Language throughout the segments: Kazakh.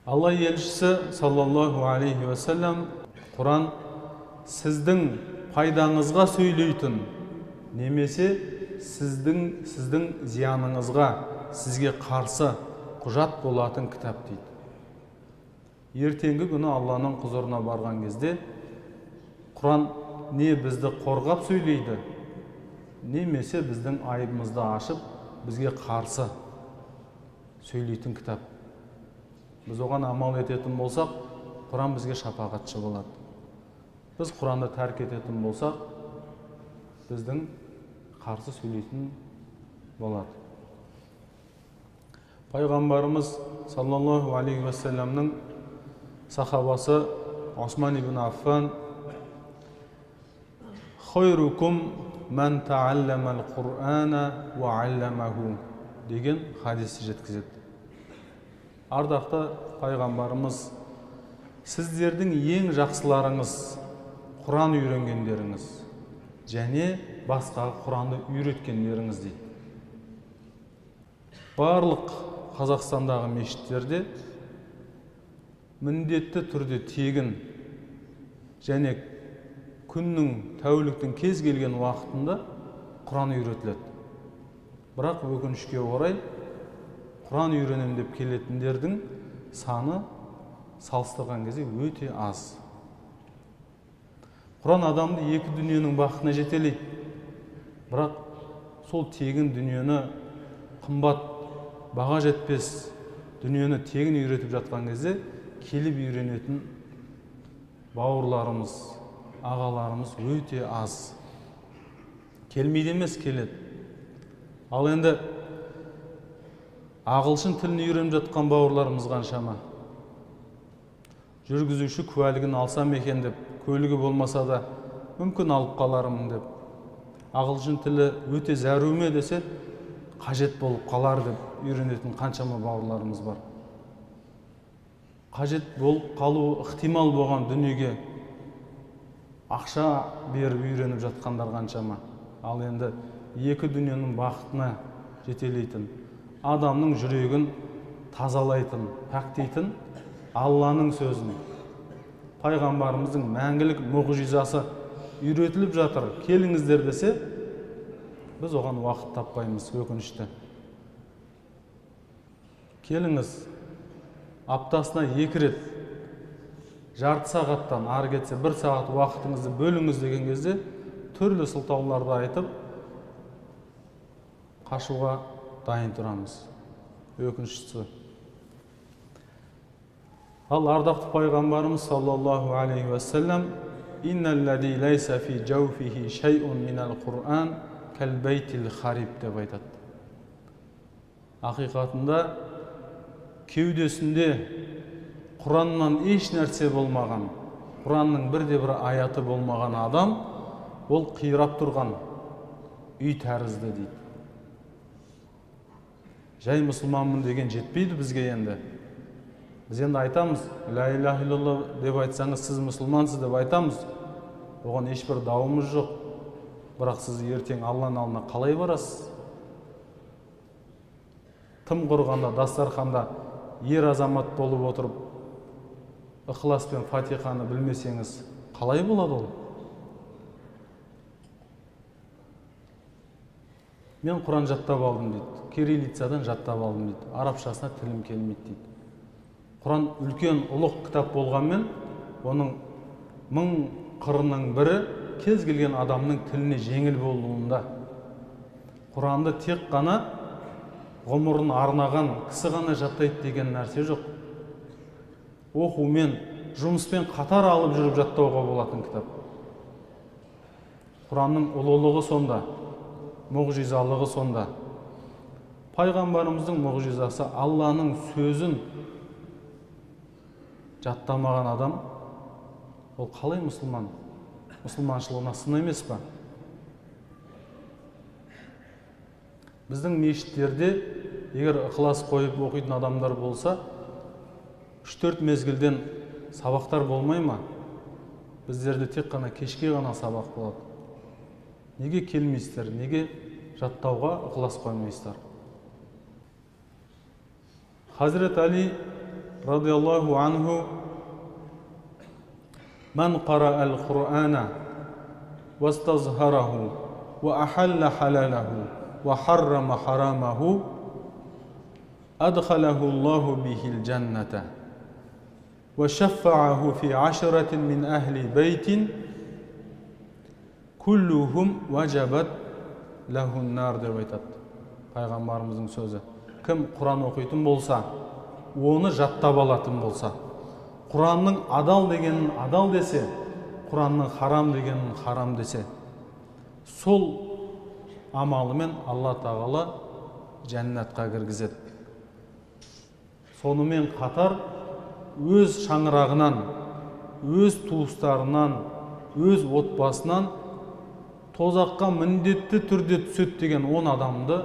Алла елшісі саллаллаху алейхи вассалам Құран сіздің пайдаңызға сөйлейтін, немесе сіздің зияныңызға, сізге қарсы құжат болатын кітап дейді. Ертеңгі күні Алланың құзырына барған кезде Құран не бізді қорғап сөйлейді, немесе біздің айыбымызды ашып, бізге қарсы сөйлейтін кітап. Біз оған амал ететін болсақ, Құран бізге шапағатшы болады. Біз Құранды тәрк ететін болсақ, біздің қарсы сөйлейтін болады. Пайғамбарымыз саллаллаху алейхи вассаламның сахабасы Осман ибн Аффан «Хойрукум мән таалламал Құр'ана ва алламаху» деген хадисті жеткізеді. Ардақты пайғамбарымыз, сіздердің ең жақсыларыңыз Құран үйренгендеріңіз және басқаға Құранды үйреткендеріңіз дейді. Барлық Қазақстандағы мешіттерде міндетті түрде тегін және күннің, тәуліктің кез келген уақытында Құран үйретіледі. Бірақ өкінішке орай Құран үйренем деп келетіндердің саны салыстырған кезде өте аз. Құран адамды екі дүниенің бақытына жетелейді. Бірақ сол тегін дүниені, қымбат, баға жетпес дүниені тегін үйретіп жатқан кезде келіп үйренетін бауырларымыз, ағаларымыз өте аз. Келмейді емес, келеді. Ал енді ағылшын тілін үйреніп жатқан бауырларымыз қаншама. Жүргізуші куәлігін алсам екен деп, көлігі болмаса да мүмкін алып қалармын деп. Ағылшын тілі өте зәруме десе, қажет болып қалар деп үйренетін қаншама бауырларымыз бар. Қажет болып қалуы ықтимал болған дүниеге ақша беріп үйреніп жатқандар қаншама. Ал енді екі дүниенің бақытына жетелейтін, адамның жүрегін тазалайтын, пәктейтін Алланың сөзін, пайғамбарымыздың мәңгілік мұғжизасы үйретіліп жатыр, келіңіздер десе, біз оған уақыт таппаймыз, өкінішті. Келіңіз, аптасына 2 рет, жарты сағаттан ары кетсе 1 сағат уақытыңызды бөліңіз деген кезде түрлі сылтауларды айтып, қашуға дайын тұрамыз, өкініштісі. Ал ардақты пайғамбарымыз саллаллаху алейхи вассалам «Инналлади лайса фи жауфихи шайун минал Құр'ан кәлбейтил хариб» деп айтады. Ақиқатында кеудесінде Құраннан еш нәрсе болмаған, Құранның бірде-бір аяты болмаған адам, ол қирап тұрған үй тәрізді дейді. Жай мұсылманмын деген жетпейді бізге енді. Біз енді айтамыз, ла илаха иллаллах деп айтсаңыз, сіз мұсылмансыз деп айтамыз. Оған ешбір дауымыз жоқ. Бірақ сіз ертең Алланың алдына қалай барасыз? Тым құрғанда, дастарханда ер азамат болып отырып, ықылас пен фатиханы білмесеңіз, қалай болады ол? Мен Құран жаттап алдым дейді. Кириллицадан жаттап алдым дейді. Арабшасына тілім келмейді дейді. Құран үлкен ұлық кітап болғанмен, оның 1000 қырының бірі кез келген адамның тіліне жеңіл болуында. Құранды тек қана ғұмырын арнаған кісі ғана жаттайды деген нәрсе жоқ. Оқумен, жұмыспен қатар алып жүріп жаттауға болатын кітап. Құранның ұлылығы сонда, мұғжизалығы сонда. Пайғамбарымыздың мұғжизасы Алланың сөзін жаттамаған адам, ол қалай мұсылман? Мұсылманшылығына сын емес па? Біздің мешіттерде, егер ықылас қойып оқитын адамдар болса, 3-4 мезгілден сабақтар болмай ма? Біздерде тек қана кешке ғана сабақ болады. Неге келмейсіздер? Неге жаттауға ықылас қоймайсыздар? Хазірет Али радиаллаху анху: "Ман қара ал-Құр'ана вастазхараху ва ахалла халалаху ва харрама харамаху адхалаху Аллаху бихил джанната ва шаффааху фи ашратин мин ахли бейтин куллухум важабат лахун нар" деп айтады пайғамбарымыздың сөзі. Кім Құран оқитын болса, оны жаттап алатын болса, Құранның адал дегенін адал десе, Құранның харам дегенін харам десе, сол амалымен Алла тағала жәннатқа кіргізеді. Сонымен қатар өз шаңырағынан, өз туыстарынан, өз отбасынан тозаққа міндетті түрде түседі деген 10 адамды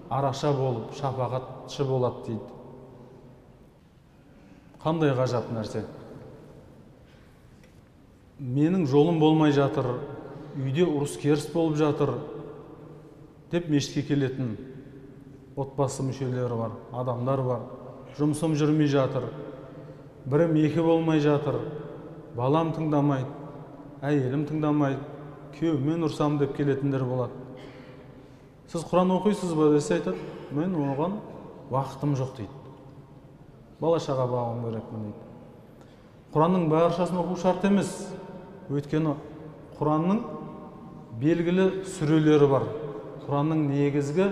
араша болып, шапағатшы болады дейді. Қандай ғажап нәрсе. Менің жолым болмай жатыр, үйде ұрыс керіс болып жатыр деп мешітке келетін отбасы мүшелері бар, адамдар бар. Жұмысым жүрмей жатыр, бірім екі болмай жатыр, балам тыңдамайды, әйелім тыңдамайды, күйеуіммен ұрсам деп келетіндер болады. Сіз Құран оқисыз ба десе айтады, мен оған уақытым жоқ дейді. Бала шаға бағуым керекпін дейді. Құранның баршасын оқу шарт емес. Өйткені Құранның белгілі сүрелері бар. Құранның негізгі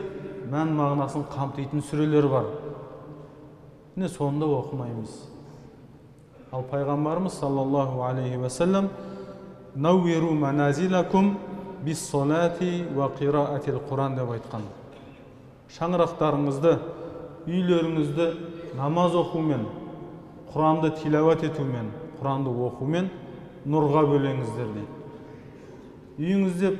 мән мағынасын қамтитын сүрелері бар. Міне сонда оқымаймыз. Ал пайғамбарымыз саллаллаху алейхи ва саллям: "Науиру маназилакум бис-салати ва қираатил Құран" деп айтқан. Шаңырақтарыңызды, үйлеріңізді намаз оқумен, Құранды тилауат етумен, Құранды оқумен нұрға бөлеңіздер дейді. Үйіңізде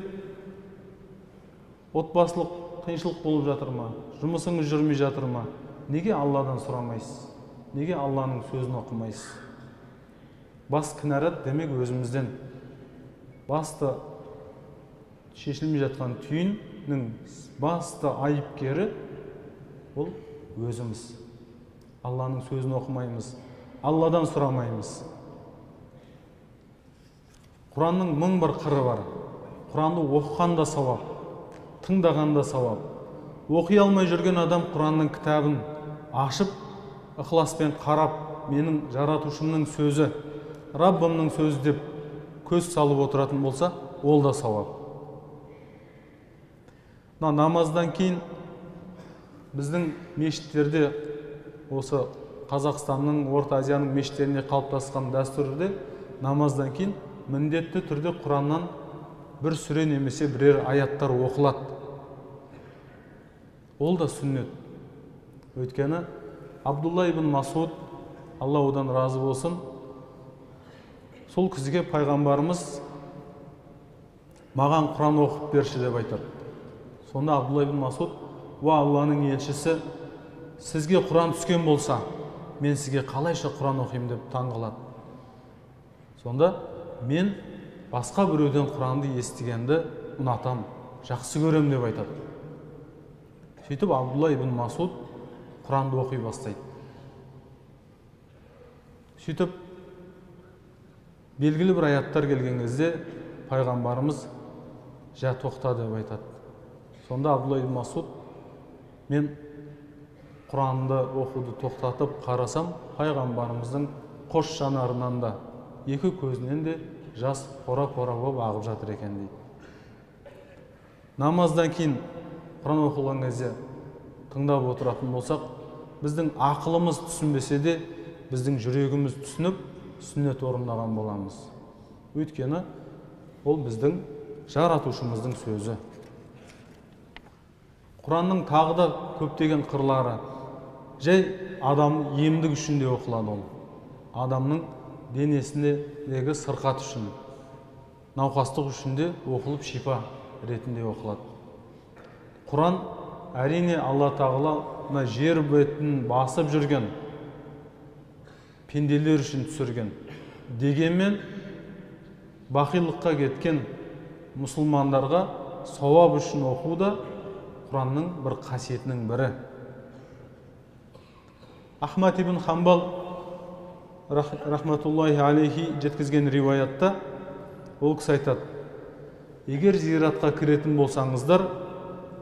отбасылық қиыншылық болып жатыр ма? Жұмысыңыз жүрмей жатыр ма? Неге Алладан сұрамайсыз? Неге Алланың сөзін оқымайсыз? Бас кінәрат демек өзімізден. Басты шешілмей жатқан түйіннің басты айыпкері ол өзіміз. Алланың сөзін оқымаймыз, Алладан сұрамаймыз. Құранның 1001 қыры бар. Құранды оқығанда сауап, тыңдағанда сауап. Оқи алмай жүрген адам Құранның кітабын ашып, ықыласпен қарап, менің жаратушымның сөзі, Раббымның сөзі деп көз салып отыратын болса, ол да сауап. Намаздан кейін біздің мешіттерде, осы Қазақстанның, Орта Азияның мешіттеріне қалыптасқан дәстүрде намаздан кейін міндетті түрде Құраннан бір сүре немесе бірер аяттар оқылады. Ол да сүннет. Өйткені Абдулла ибн Масуд, Алла одан разы болсын, сол кісіге пайғамбарымыз маған Құран оқып берші деп айтады. Сонда Абдулла ибн Масуд: "Уа Алланың елшісі, сізге Құран түскен болса, мен сізге қалайша Құран оқимын" деп таңғалады. Сонда мен басқа біреуден Құранды естігенді ұнатам, жақсы көрем деп айтады. Сөйтіп Абдулла ибн Масуд Құранды оқи бастайды. Сөйтіп белгілі бір аяттар келген кезде пайғамбарымыз: "Жа, тоқта" деп айтады. Сонда Абдулла ибн Масуд: "Мен Құранды оқуды тоқтатып қарасам, пайғамбарымыздың қос жанарынан да, екі көзінен де жас пора-пора болып ағып жатыр екен" дейді. Намаздан кейін Құран оқылған кезде тыңдап отыратын болсақ, біздің ақылымыз түсінбесе де, біздің жүрегіміз түсініп, сүннет орындаған боламыз. Өйткені ол біздің жаратушымыздың сөзі. Құранның тағы да көптеген қырлары. Жай адам емдік үшін де оқылады ол. Адамның денесіндегі сырқат үшін, науқастық үшін де оқылып шипа ретінде оқылады. Құран әрине Алла тағала жер бетін басып жүрген пенделер үшін түсірген. Дегенмен бақилыққа кеткен мұсылмандарға сауап үшін оқу да Құранның бір қасиетінің бірі. Ахмад ибн Хамбал рахматуллахи алейхи жеткізген риуаятта ол кісі айтады: егер зиратқа кіретін болсаңыздар,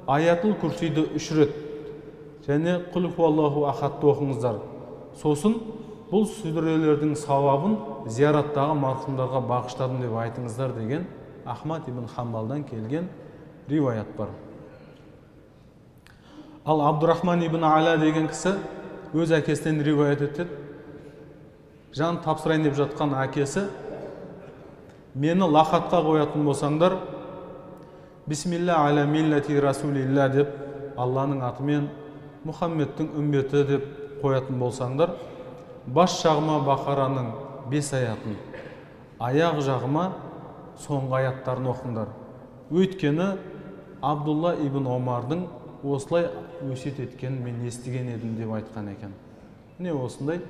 аятул курсиді 3 рет және құл хуаллаху ахадты оқыңыздар. Сосын бұл сүрелердің сауабын зияраттағы марқұмдарға бағыштадым деп айтыңыздар деген Ахмад ибн Хамбалдан келген риуаят бар. Ал Абдурахман ибн Аля деген кісі өз әкесінен риуаят етеді. Жан тапсырайын деп жатқан әкесі: мені лақатқа қоятын болсаңдар, бисмилля аля миллати расулилля деп, Алланың атымен Мұхаммедтің үмметі деп қоятын болсаңдар, бас жағыма Бақараның 5 аятын, аяқ жағыма соңғы аяттарын оқыңдар. Өйткені Абдулла ибн Омардың осылай өсиет еткенін мен естіген едім деп айтқан екен. Міне осындай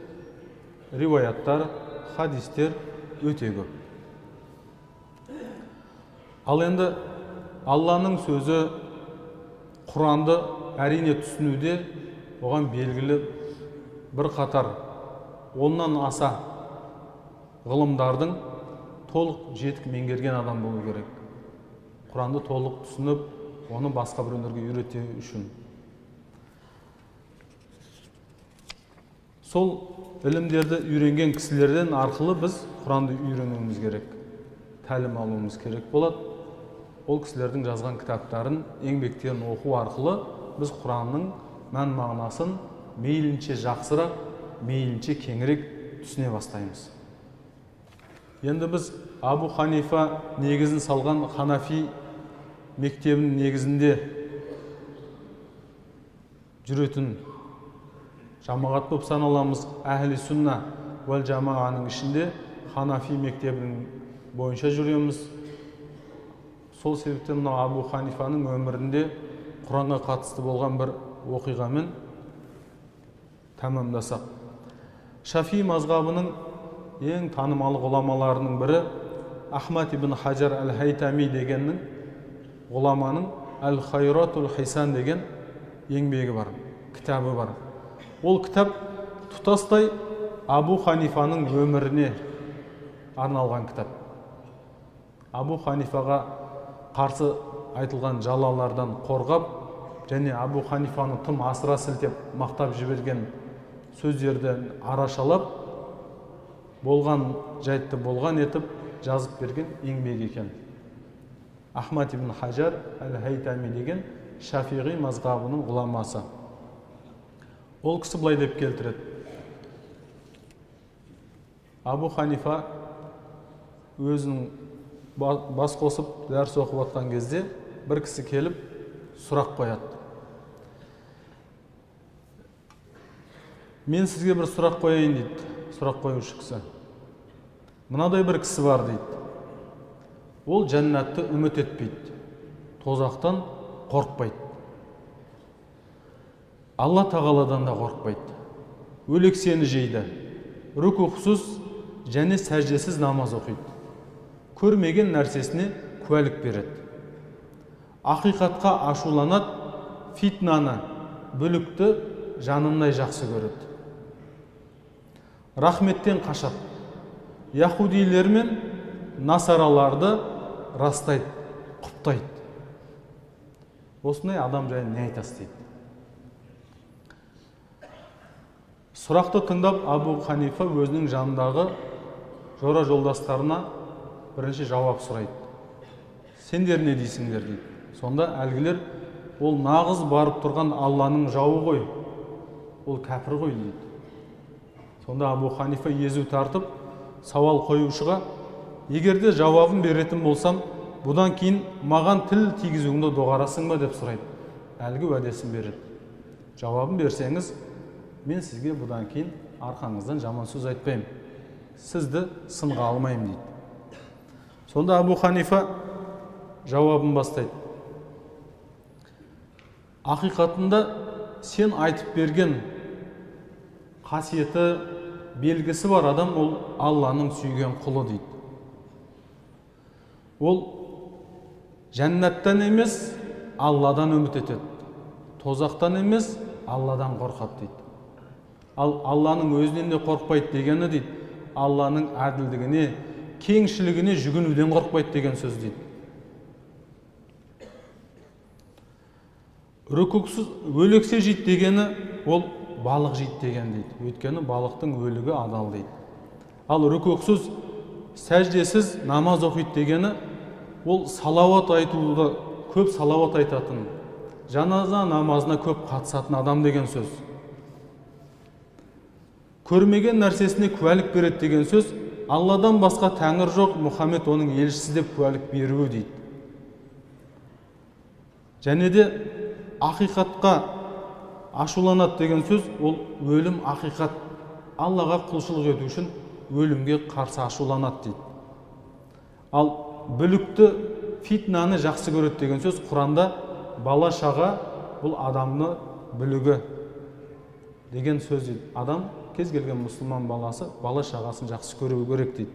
риуаяттар, хадистер өте көп. Ал енді Алланың сөзі, Құранды әрине түсінуде оған белгілі бір қатар оннан аса ғылымдардың толық жетік меңгерген адам болу керек. Құранды толық түсініп, оны басқа біреулерге үйрете үшін. Сол ілімдерді үйренген кісілерден арқылы біз Құранды үйренуіміз керек, тәлім алуымыз керек болады. Ол кісілердің жазған кітаптарын, еңбектерін оқу арқылы біз Құранның мән мағынасын мейлінше жақсырақ, мейлінше кеңірек түсіне бастаймыз. Енді біз Абу Ханифа негізін салған Ханафи мектебінің негізінде жүретін жамағат болып саналамыз. Әхли сүнна уәл жамағаның ішінде Ханафи мектебінің бойынша жүреміз. Сол себептен мына Абу Ханифаның өмірінде Құранға қатысты болған бір оқиғамен тәмамдасақ. Шафи мазғабының ең танымал ғұламаларының бірі Ахмад ибн Хаджар әл-Хайтами дегеннің ғұламаның Әл-Хайратул Хисан деген еңбегі бар, кітабы бар. Ол кітап тұтастай Абу Ханифаның өміріне арналған кітап. Абу Ханифаға қарсы айтылған жалалардан қорғап, және Абу Ханифаны тым асыра сілтеп мақтап жіберген сөздерден арашалап, болған жайтты болған етіп жазып берген еңбек екен. Ахмад ибн Хаджар әл-Хайтами деген Шафиғи мазғабының ғұламасы. Ол кісі былай деп келтіреді: Абу Ханифа өзінің бас қосып дәріс оқып отқан кезде бір кісі келіп сұрақ қояды. Мен сізге бір сұрақ қояйын дейді. Сұрақ қоюшы кісі: мынадай бір кісі бар дейді. Ол жәннатты үміт етпейді, тозақтан қорықпайды, Алла тағаладан да қорықпайды, өлексені жейді, рүкүхсіз және сәждесіз намаз оқиды, көрмеген нәрсесіне куәлік береді, ақиқатқа ашуланады, фитнаны, бүлікті жанындай жақсы көреді, рахметтен қашады, яхудилер мен насараларды растайды, құптайды. Осындай адам жайын не айтасыз дейді. Сұрақты тыңдап, Абу Ханифа өзінің жанындағы жора жолдастарына бірінші жауап сұрайды. Сендер не дейсіңдер дейді. Сонда әлгілер: ол нағыз барып тұрған Алланың жауы ғой, ол кәпір ғой дейді. Сонда Абу Ханифа езу тартып сауал қоюшыға: егерде жауабын беретін болсам, бұдан кейін маған тіл тигізуіңді доғарасың ба деп сұрайды. Әлгі уәдесін береді: жауабын берсеңіз, мен сізге бұдан кейін арқаңыздан жаман сөз айтпаймын, сізді сынға алмаймын дейді. Сонда Абу Ханифа жауабын бастайды: ақиқатында сен айтып берген қасиеті, белгісі бар адам ол Алланың сүйген құлы дейді. Ол жәннаттан емес, Алладан үміт етеді, тозақтан емес, Алладан қорқады дейді. Ал Алланың өзінен де қорқпайды дегені дейді, Алланың әділдігіне, кеңшілігіне жүгінуден қорықпайды деген сөз дейді. Рүкүксіз өлексе жейді дегені ол балық жейді деген дейді. Өйткені балықтың өлігі адал дейді. Ал рүкүксіз сәждесіз намаз оқиды дегені ол салауат айтуды, көп салауат айтатын, жаназа намазына көп қатысатын адам деген сөз. Көрмеген нәрсесіне куәлік береді деген сөз, Алладан басқа тәңір жоқ, Мұхаммед оның елшісі деп куәлік беруі дейді. Және де ақиқатқа ашуланады деген сөз, ол өлім ақиқат. Аллаға құлшылық ету үшін өлімге қарсы ашуланады дейді. Ал бүлікті, фитнаны жақсы көреді деген сөз, Құранда бала шаға бұл адамны бүлігі деген сөз дейді. Адам, кез келген мұсылман баласы бала шағасын жақсы көруі керек дейді.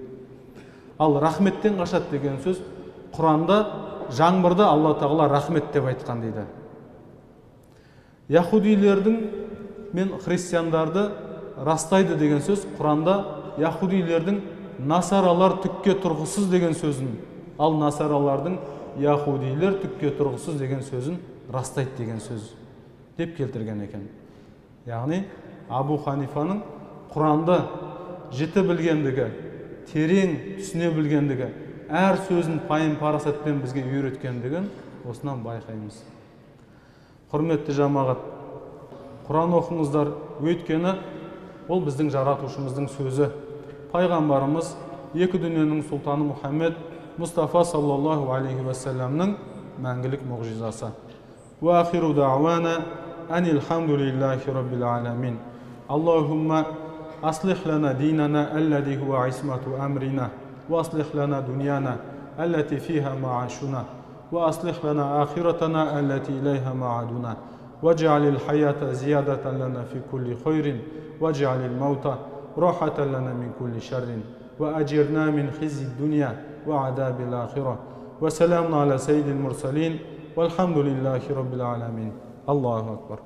Ал рахметтен қашады деген сөз, Құранда жаңбырды Алла тағала рахмет деп айтқан дейді. Яхудилердің мен христиандарды растайды деген сөз, Құранда яхудилердің насаралар түкке тұрғысыз деген сөзін, ал насаралардың яхудилер түкке тұрғысыз деген сөзін растайды деген сөз деп келтірген екен. Яғни Абу Ханифаның Құранды жіті білгендігі, терең түсіне білгендігі, әр сөзін пайым парасатпен бізге үйреткендігін осынан байқаймыз. Құрметті жамағат, Құран оқыңыздар, өйткені ол біздің жаратушымыздың сөзі. Пайғамбарымыз, екі дүниенің сұлтаны Мұхаммед Мұстафа саллаллаху алейхи вассаламның мәңгілік мұғжизасы. Ва ахиру дa'wana анил хамдулиллахи раббил аламин. Аллахумма аслих лана динана аллади хуа исмату амрина, ва аслих лана дуньяна аллати фиха маашуна, ва аслих лана ахиратана аллати илайха маадуна, вадж'алил хаята зиядатан лана фи кулли хойрин, вадж'алил маута рахатан лана мин кулли шаррин, ва аджирна мин хиззи дуния ва адабил ахира. Ва саламна аля саййидил мурсалин, вальхамдулиллахи раббил аламин. Аллаху акбар.